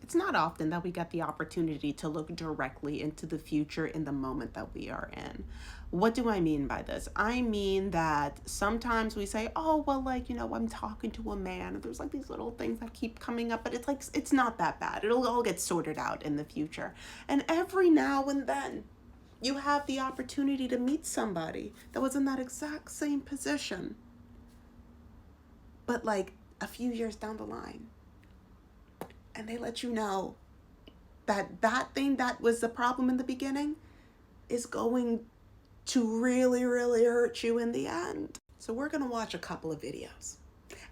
It's not often that we get the opportunity to look directly into the future in the moment that we are in. What do I mean by this? I mean that sometimes we say, oh, well, like, I'm talking to a man, and there's like these little things that keep coming up, but it's like, it's not that bad. It'll all get sorted out in the future. And every now and then, you have the opportunity to meet somebody that was in that exact same position, but like a few years down the line. And they let you know that that thing that was the problem in the beginning is going to really, really hurt you in the end. So we're going to watch a couple of videos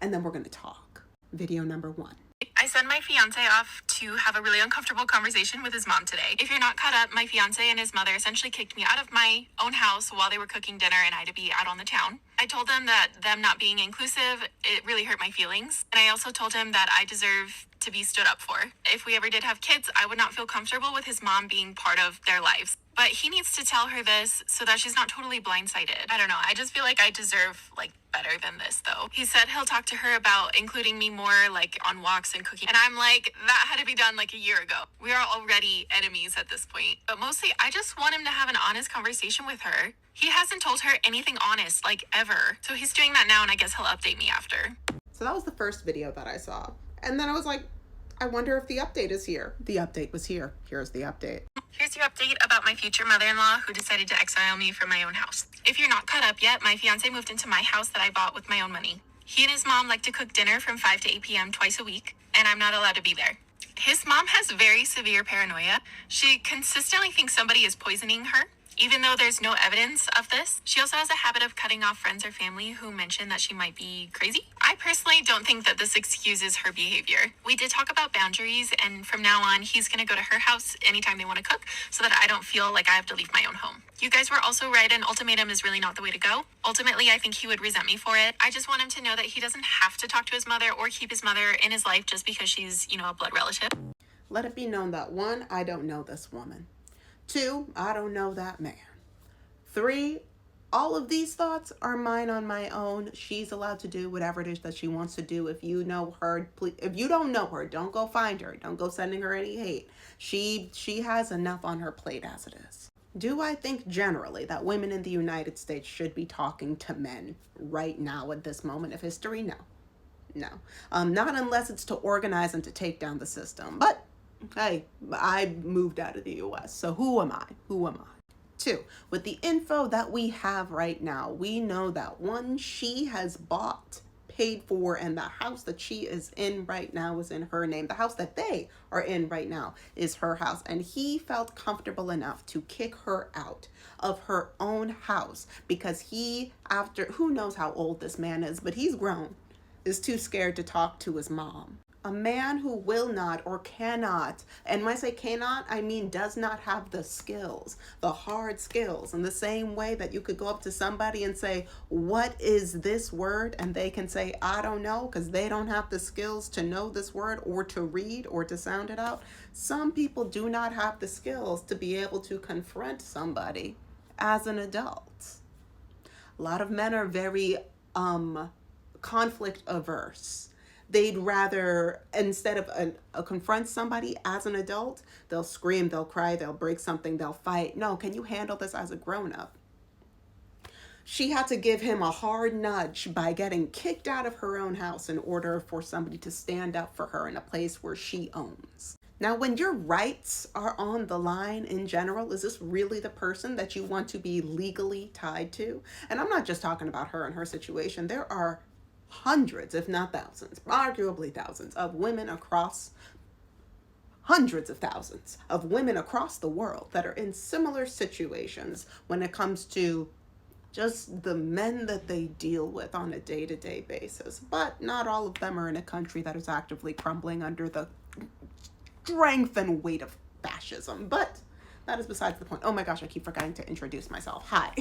and then we're going to talk. Video number 1. I sent my fiance off to have a really uncomfortable conversation with his mom today. If you're not caught up, my fiance and his mother essentially kicked me out of my own house while they were cooking dinner and I had to be out on the town. I told them that them not being inclusive, it really hurt my feelings. And I also told him that I deserve to be stood up for. If we ever did have kids, I would not feel comfortable with his mom being part of their lives. But he needs to tell her this so that she's not totally blindsided. I don't know. I just feel like I deserve better than this though. He said he'll talk to her about including me more on walks and cooking. And I'm like, that had to be done a year ago. We are already enemies at this point. But mostly I just want him to have an honest conversation with her. He hasn't told her anything honest ever. So he's doing that now and I guess he'll update me after. So that was the first video that I saw. And then I was like, I wonder if the update is here. The update was here. Here's the update. Here's your update about my future mother-in-law who decided to exile me from my own house. If you're not caught up yet, my fiance moved into my house that I bought with my own money. He and his mom like to cook dinner from 5 to 8 p.m. twice a week, and I'm not allowed to be there. His mom has very severe paranoia. She consistently thinks somebody is poisoning her, even though there's no evidence of this. She also has a habit of cutting off friends or family who mention that she might be crazy. I personally don't think that this excuses her behavior. We did talk about boundaries, and from now on, he's gonna go to her house anytime they want to cook so that I don't feel like I have to leave my own home. You guys were also right, an ultimatum is really not the way to go. Ultimately, I think he would resent me for it. I just want him to know that he doesn't have to talk to his mother or keep his mother in his life just because she's, a blood relative. Let it be known that 1, I don't know this woman. 2, I don't know that man. 3, all of these thoughts are mine on my own. She's allowed to do whatever it is that she wants to do. If you know her, please, if you don't know her, don't go find her. Don't go sending her any hate. She has enough on her plate as it is. Do I think generally that women in the United States should be talking to men right now at this moment of history? No. No. Not unless it's to organize and to take down the system. But hey, I moved out of the US, so who am I? 2, with the info that we have right now, we know that 1, she has bought, paid for, and the house that she is in right now is in her name. The house that they are in right now is her house. And he felt comfortable enough to kick her out of her own house because he, after, who knows how old this man is, but he's grown, is too scared to talk to his mom. A man who will not or cannot, and when I say cannot, I mean does not have the skills, the hard skills, in the same way that you could go up to somebody and say, what is this word? And they can say, I don't know, because they don't have the skills to know this word or to read or to sound it out. Some people do not have the skills to be able to confront somebody as an adult. A lot of men are very conflict averse. They'd rather, instead of confront somebody as an adult, they'll scream, they'll cry, they'll break something, they'll fight. No, can you handle this as a grown-up? She had to give him a hard nudge by getting kicked out of her own house in order for somebody to stand up for her in a place where she owns. Now, when your rights are on the line in general, is this really the person that you want to be legally tied to? And I'm not just talking about her and her situation. There are hundreds, if not thousands, arguably thousands of women across, hundreds of thousands of women across the world that are in similar situations when it comes to just the men that they deal with on a day-to-day basis. But not all of them are in a country that is actively crumbling under the strength and weight of fascism. But that is besides the point. Oh my gosh, I keep forgetting to introduce myself. Hi.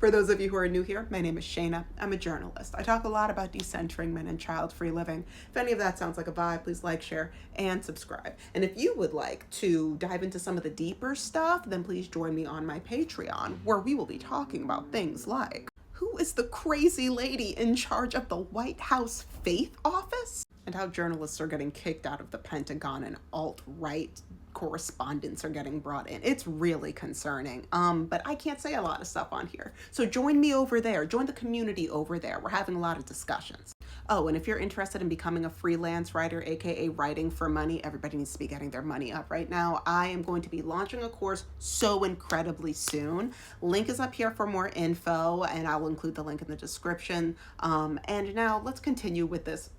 For those of you who are new here, my name is Shayna. I'm a journalist. I talk a lot about decentering men and child-free living. If any of that sounds like a vibe, please like, share, and subscribe. And if you would like to dive into some of the deeper stuff, then please join me on my Patreon, where we will be talking about things like, who is the crazy lady in charge of the White House Faith Office? and how journalists are getting kicked out of the Pentagon and alt-right correspondents are getting brought in. It's really concerning. But I can't say a lot of stuff on here. So join me over there. Join the community over there. We're having a lot of discussions. Oh, and if you're interested in becoming a freelance writer, aka writing for money, everybody needs to be getting their money up right now. I am going to be launching a course so incredibly soon. Link is up here for more info, and I will include the link in the description. And now let's continue with this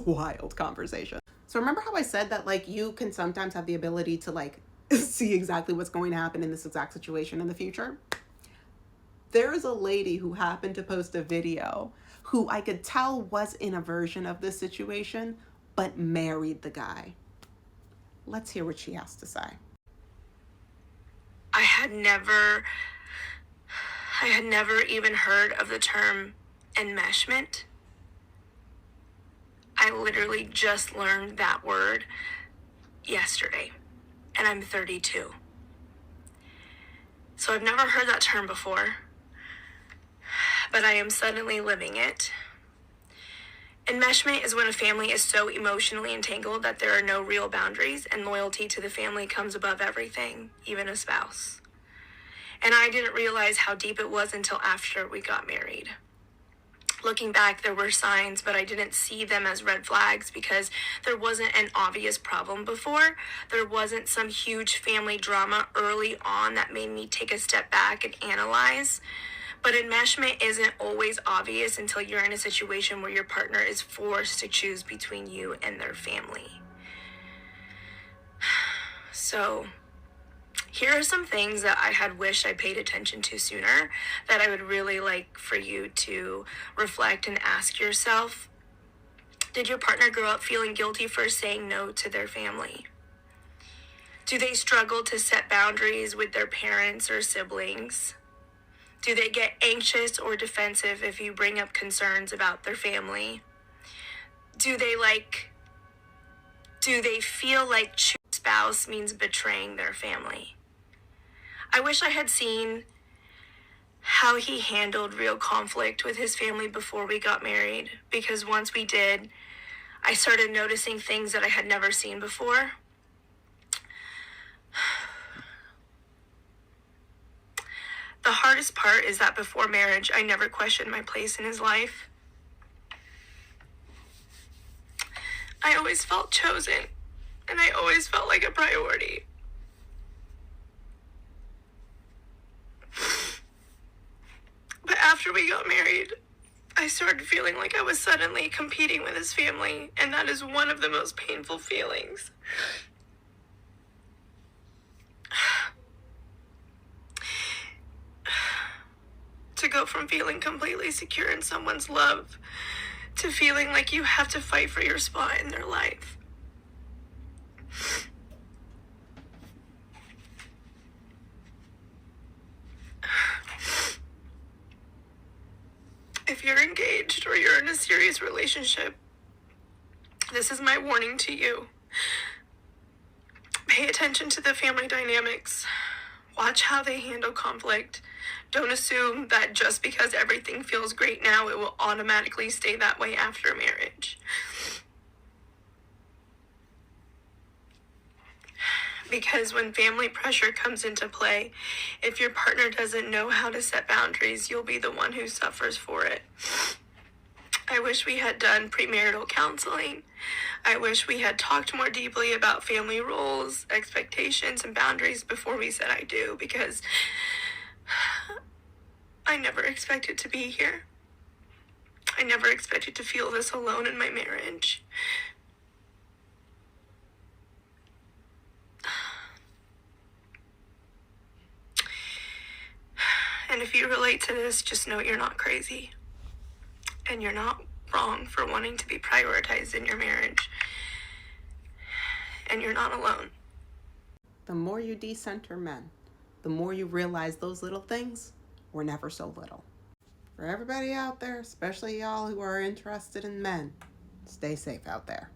wild conversation. So remember how I said that like you can sometimes have the ability to like see exactly what's going to happen in this exact situation in the future? There is a lady who happened to post a video who I could tell was in a version of this situation, but married the guy. Let's hear what she has to say. I had never even heard of the term enmeshment. I literally just learned that word yesterday, and I'm 32. So I've never heard that term before, but I am suddenly living it. Enmeshment is when a family is so emotionally entangled that there are no real boundaries and loyalty to the family comes above everything, even a spouse. And I didn't realize how deep it was until after we got married. Looking back, there were signs, but I didn't see them as red flags because there wasn't an obvious problem before. There wasn't some huge family drama early on that made me take a step back and analyze. But enmeshment isn't always obvious until you're in a situation where your partner is forced to choose between you and their family. So here are some things that I had wished I paid attention to sooner that I would really like for you to reflect and ask yourself. Did your partner grow up feeling guilty for saying no to their family? Do they struggle to set boundaries with their parents or siblings? Do they get anxious or defensive if you bring up concerns about their family? Do they feel like choosing a spouse means betraying their family? I wish I had seen how he handled real conflict with his family before we got married, because once we did, I started noticing things that I had never seen before. The hardest part is that before marriage, I never questioned my place in his life. I always felt chosen, and I always felt like a priority. But after we got married, I started feeling like I was suddenly competing with his family, and that is one of the most painful feelings. To go from feeling completely secure in someone's love to feeling like you have to fight for your spot in their life. If you're engaged or you're in a serious relationship, this is my warning to you. Pay attention to the family dynamics. Watch how they handle conflict. Don't assume that just because everything feels great now, it will automatically stay that way after marriage. Because when family pressure comes into play, if your partner doesn't know how to set boundaries, you'll be the one who suffers for it. I wish we had done premarital counseling. I wish we had talked more deeply about family roles, expectations, and boundaries before we said I do, because I never expected to be here. I never expected to feel this alone in my marriage. And if you relate to this, just know you're not crazy. And you're not wrong for wanting to be prioritized in your marriage. And you're not alone. The more you decenter men, the more you realize those little things were never so little. For everybody out there, especially y'all who are interested in men, stay safe out there.